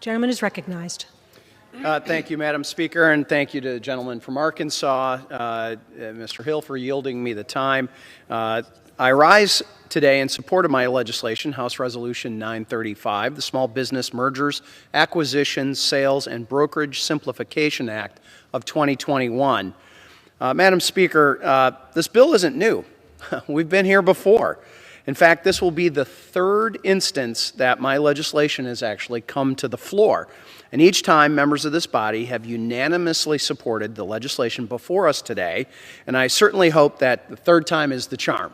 Gentleman is recognized. Thank you, Madam Speaker, and thank you to the gentleman from Arkansas, Mr. Hill, for yielding me the time. I rise today in support of my legislation, House Resolution 935, the Small Business Mergers, Acquisitions, Sales, and Brokerage Simplification Act of 2021. Madam Speaker, this bill isn't new. We've been here before. In fact, this will be the third instance that my legislation has actually come to the floor. And each time, members of this body have unanimously supported the legislation before us today, and I certainly hope that the third time is the charm.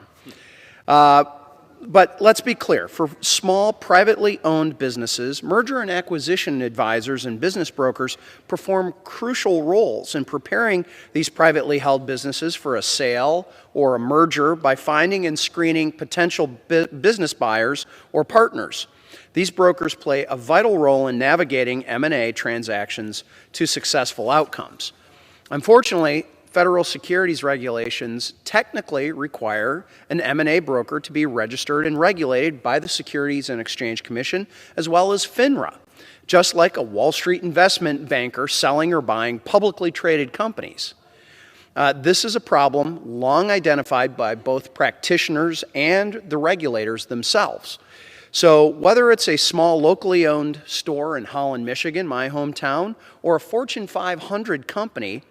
But let's be clear, for small privately owned businesses, merger and acquisition advisors and business brokers perform crucial roles in preparing these privately held businesses for a sale or a merger by finding and screening potential business buyers or partners. These brokers play a vital role in navigating M&A transactions to successful outcomes. Unfortunately, federal securities regulations technically require an M&A broker to be registered and regulated by the Securities and Exchange Commission as well as FINRA, just like a Wall Street investment banker selling or buying publicly traded companies. This is a problem long identified by both practitioners and the regulators themselves. So whether it's a small locally owned store in Holland, Michigan, my hometown, or a Fortune 500 company,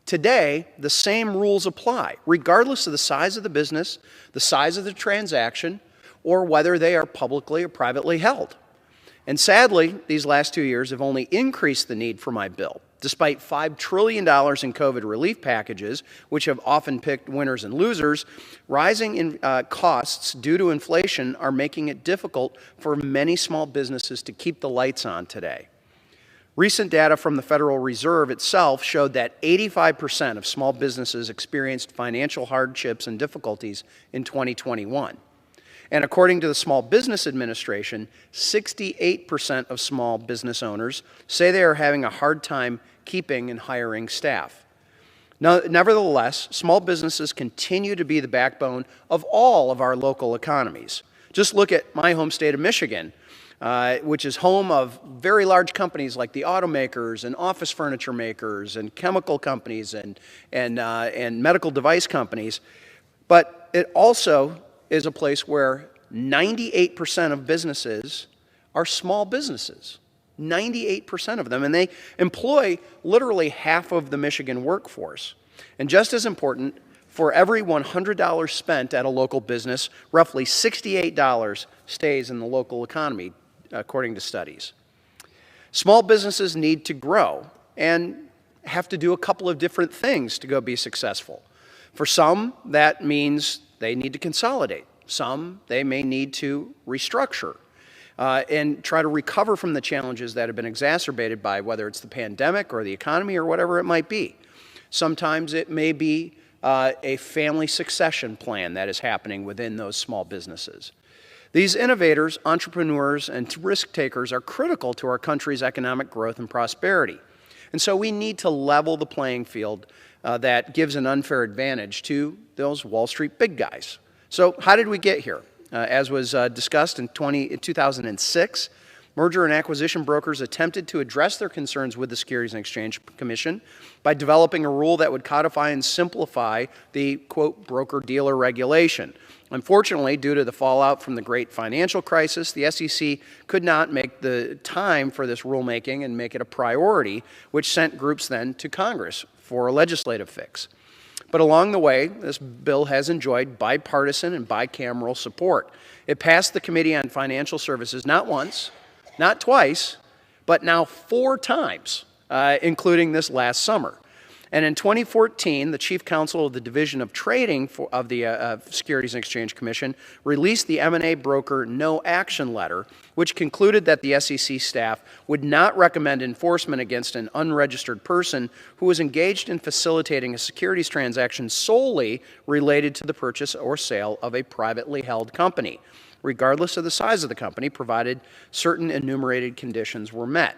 today, the same rules apply, regardless of the size of the business, the size of the transaction, or whether they are publicly or privately held. And sadly, these last 2 years have only increased the need for my bill. Despite $5 trillion in COVID relief packages, which have often picked winners and losers, rising costs due to inflation are making it difficult for many small businesses to keep the lights on today. Recent data from the Federal Reserve itself showed that 85% of small businesses experienced financial hardships and difficulties in 2021. And according to the Small Business Administration, 68% of small business owners say they are having a hard time keeping and hiring staff. Nevertheless, small businesses continue to be the backbone of all of our local economies. Just look at my home state of Michigan, which is home of very large companies like the automakers and office furniture makers and chemical companies and medical device companies. But it also is a place where 98% of businesses are small businesses. 98% of them, and they employ literally half of the Michigan workforce. And just as important, for every $100 spent at a local business, roughly $68 stays in the local economy, according to studies. Small businesses need to grow and have to do a couple of different things to go be successful. For some, that means they need to consolidate. Some, they may need to restructure and try to recover from the challenges that have been exacerbated by whether it's the pandemic or the economy or whatever it might be. Sometimes it may be a family succession plan that is happening within those small businesses. These innovators, entrepreneurs, and risk takers are critical to our country's economic growth and prosperity. And so we need to level the playing field that gives an unfair advantage to those Wall Street big guys. So how did we get here? As was discussed in 2006, merger and acquisition brokers attempted to address their concerns with the Securities and Exchange Commission by developing a rule that would codify and simplify the, quote, broker-dealer regulation. Unfortunately, due to the fallout from the great financial crisis, the SEC could not make the time for this rulemaking and make it a priority, which sent groups then to Congress for a legislative fix. But along the way, this bill has enjoyed bipartisan and bicameral support. It passed the Committee on Financial Services not once, not twice, but now 4 times, including this last summer. And in 2014, the Chief Counsel of the Division of Trading of the Securities and Exchange Commission released the M&A broker no action letter, which concluded that the SEC staff would not recommend enforcement against an unregistered person who was engaged in facilitating a securities transaction solely related to the purchase or sale of a privately held company, regardless of the size of the company, provided certain enumerated conditions were met.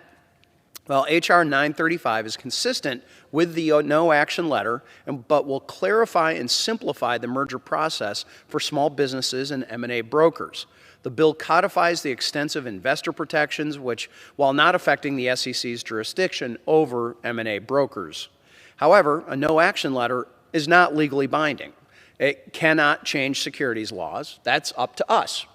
Well, H.R. 935 is consistent with the no action letter, but will clarify and simplify the merger process for small businesses and M&A brokers. The bill codifies the extensive investor protections, which, while not affecting the SEC's jurisdiction over M&A brokers. However, a no-action letter is not legally binding. It cannot change securities laws. That's up to us,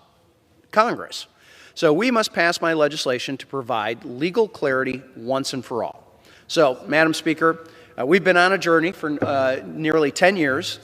Congress. So we must pass my legislation to provide legal clarity once and for all. So, Madam Speaker, we've been on a journey for nearly 10 years.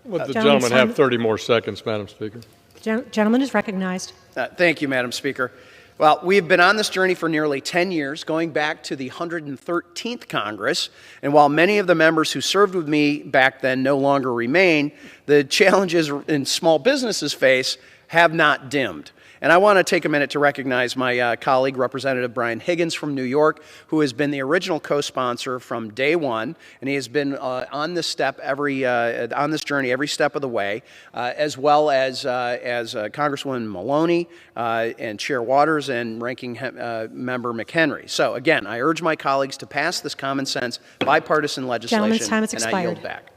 Would the gentleman have 30 more seconds, Madam Speaker? Gentleman is recognized. Thank you, Madam Speaker. Well, we've been on this journey for nearly 10 years, going back to the 113th Congress, and while many of the members who served with me back then no longer remain, the challenges in small businesses face have not dimmed. And I want to take a minute to recognize my colleague, Representative Brian Higgins from New York, who has been the original co-sponsor from day one, and he has been on this journey every step of the way, as well as Congresswoman Maloney and Chair Waters and Ranking Member McHenry. So again, I urge my colleagues to pass this common sense bipartisan legislation, Gentleman's time has expired. And I yield back.